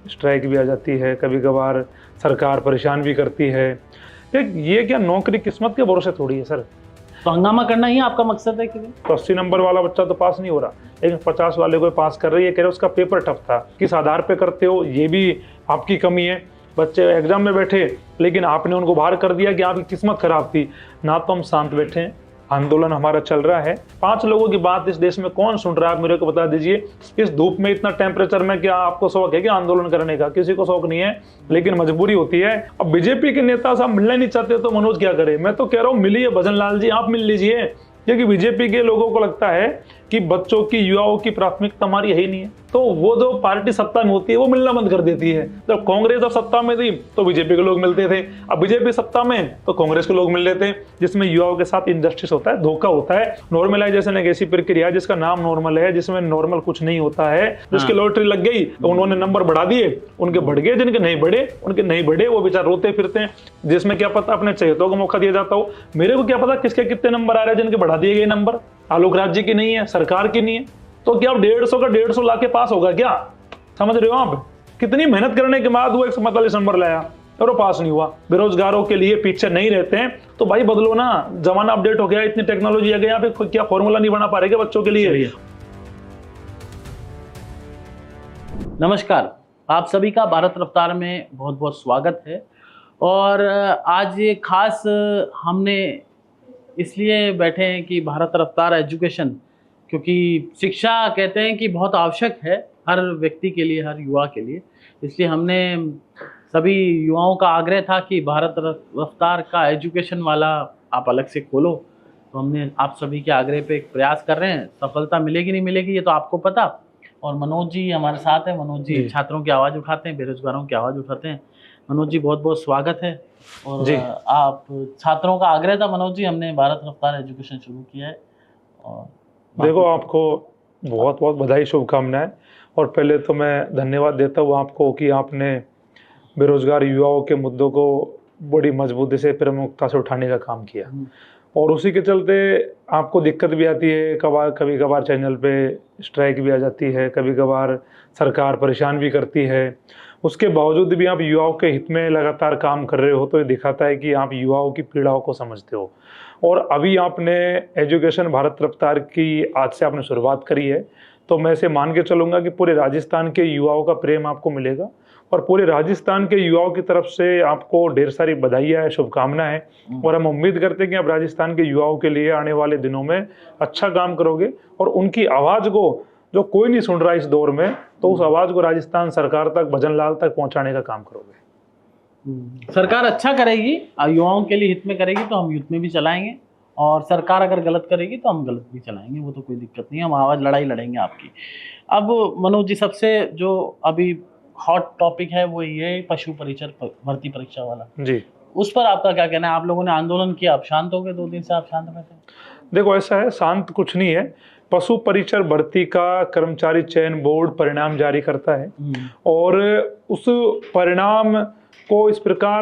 Strike भी आ जाती है, कभी कभार सरकार परेशान भी करती है। ये क्या नौकरी किस्मत के भरोसे थोड़ी है सर। तो हंगामा करना ही आपका मकसद है कि तो 80 नंबर वाला बच्चा तो पास नहीं हो रहा, लेकिन 50 वाले को पास कर रही है। कह रहे उसका पेपर टफ था, किस आधार पे करते हो, ये भी आपकी कमी है। बच्चे एग्जाम में बैठे लेकिन आपने उनको बाहर कर दिया कि आपकी किस्मत खराब थी। ना तो हम शांत बैठे हैं, आंदोलन हमारा चल रहा है। 5 लोगों की बात इस देश में कौन सुन रहा है, आप मेरे को बता दीजिए। इस धूप में, इतना टेम्परेचर में, क्या आपको शौक है कि आंदोलन करने का? किसी को शौक नहीं है, लेकिन मजबूरी होती है। अब बीजेपी के नेता साहब मिलना नहीं चाहते तो मनोज क्या करे? मैं तो कह रहा हूँ मिलिए भजन लाल जी, आप मिल लीजिए, क्योंकि बीजेपी के लोगों को लगता है कि बच्चों की, युवाओं की प्राथमिकता हमारी यही नहीं है। तो वो जो पार्टी सत्ता में होती है वो मिलना बंद कर देती है। जब कांग्रेस जब सत्ता में थी तो बीजेपी के लोग मिलते थे, अब बीजेपी सत्ता में तो कांग्रेस के लोग मिल लेते हैं, जिसमें युवाओं के साथ इनजस्टिस होता है, धोखा होता है। नॉर्मलाइजेशन एक ऐसी प्रक्रिया है जिसका नाम नॉर्मल है, जिसमें नॉर्मल कुछ नहीं होता है। जिसकी लॉटरी लग गई तो उन्होंने नंबर बढ़ा दिए, उनके बढ़ गए, जिनके नहीं बढ़े उनके नहीं बढ़े, वो बेचारे रोते फिरते हैं। जिसमें क्या पता अपने चहेतों को मौका दिया जाता हो, मेरे को क्या पता किसके कितने नंबर आ रहे हैं जिनके बढ़ा दिए गए नंबर। आलोक राज जी की नहीं है, सरकार की नहीं है, तो क्या अब 150 का 150 लाके पास होगा क्या? समझ रहे हो आप? कितनी मेहनत करने के बाद वो 145 नंबर लाया और वो पास नहीं हुआ। बेरोजगारों के लिए पीछे नहीं रहते हैं तो भाई बदलो ना, जमाना अपडेट हो गया, इतनी टेक्नोलॉजी आ गई, यहाँ पे क्या फॉर्मूला नहीं बना पा रहे क्या बच्चों के लिए? नमस्कार, आप सभी का भारत रफ्तार में बहुत बहुत स्वागत है। और आज ये खास हमने इसलिए बैठे हैं कि भारत रफ्तार एजुकेशन, क्योंकि शिक्षा कहते हैं कि बहुत आवश्यक है हर व्यक्ति के लिए, हर युवा के लिए। इसलिए हमने सभी युवाओं का आग्रह था कि भारत रफ्तार का एजुकेशन वाला आप अलग से खोलो। तो हमने आप सभी के आग्रह पे एक प्रयास कर रहे हैं। सफलता मिलेगी नहीं मिलेगी ये तो आपको पता। और मनोज जी हमारे साथ हैं। मनोज जी छात्रों की आवाज़ उठाते हैं, बेरोजगारों की आवाज़ उठाते हैं। मनोज जी बहुत बहुत स्वागत है। और जी। आप छात्रों का आग्रह था मनोज जी, हमने भारत रफ्तार एजुकेशन शुरू किया है। और देखो, आपको बहुत बहुत बधाई, शुभकामनाएं। और पहले तो मैं धन्यवाद देता हूँ आपको कि आपने बेरोजगार युवाओं के मुद्दों को बड़ी मजबूती से, प्रमुखता से उठाने का काम किया। और उसी के चलते आपको दिक्कत भी आती है, कभी कभार चैनल पे स्ट्राइक भी आ जाती है, कभी कभार सरकार परेशान भी करती है। उसके बावजूद भी आप युवाओं के हित में लगातार काम कर रहे हो, तो ये दिखाता है कि आप युवाओं की पीड़ाओं को समझते हो। और अभी आपने एजुकेशन भारत रफ्तार की आज से आपने शुरुआत करी है, तो मैं इसे मान के चलूँगा कि पूरे राजस्थान के युवाओं का प्रेम आपको मिलेगा। और पूरे राजस्थान के युवाओं की तरफ से आपको ढेर सारी बधाइयाँ, शुभकामनाएं हैं। और हम उम्मीद करते हैं कि आप राजस्थान के युवाओं के लिए आने वाले दिनों में अच्छा काम करोगे और उनकी आवाज़ को, जो कोई नहीं सुन रहा इस दौर में, तो उस आवाज़ को राजस्थान सरकार तक, भजन लाल तक पहुँचाने का काम करोगे। सरकार अच्छा करेगी, युवाओं के लिए हित में करेगी तो हम युद्ध में भी चलाएंगे। और सरकार अगर गलत करेगी तो हम गलत भी चलाएंगे, वो तो कोई दिक्कत नहीं है। हम आवाज़ लड़ाई लड़ेंगे आपकी। अब मनोज जी, सबसे जो अभी हॉट टॉपिक है वो ये पशु परिचर भर्ती परीक्षा वाला जी, उस पर आपका क्या कहना है? आप लोगों ने आंदोलन किया, आप शांत हो गए, 2 दिन से आप शांत बैठे? देखो ऐसा है, शांत कुछ नहीं है। पशु परिचर भर्ती का कर्मचारी चयन बोर्ड परिणाम जारी करता है और उस परिणाम को इस प्रकार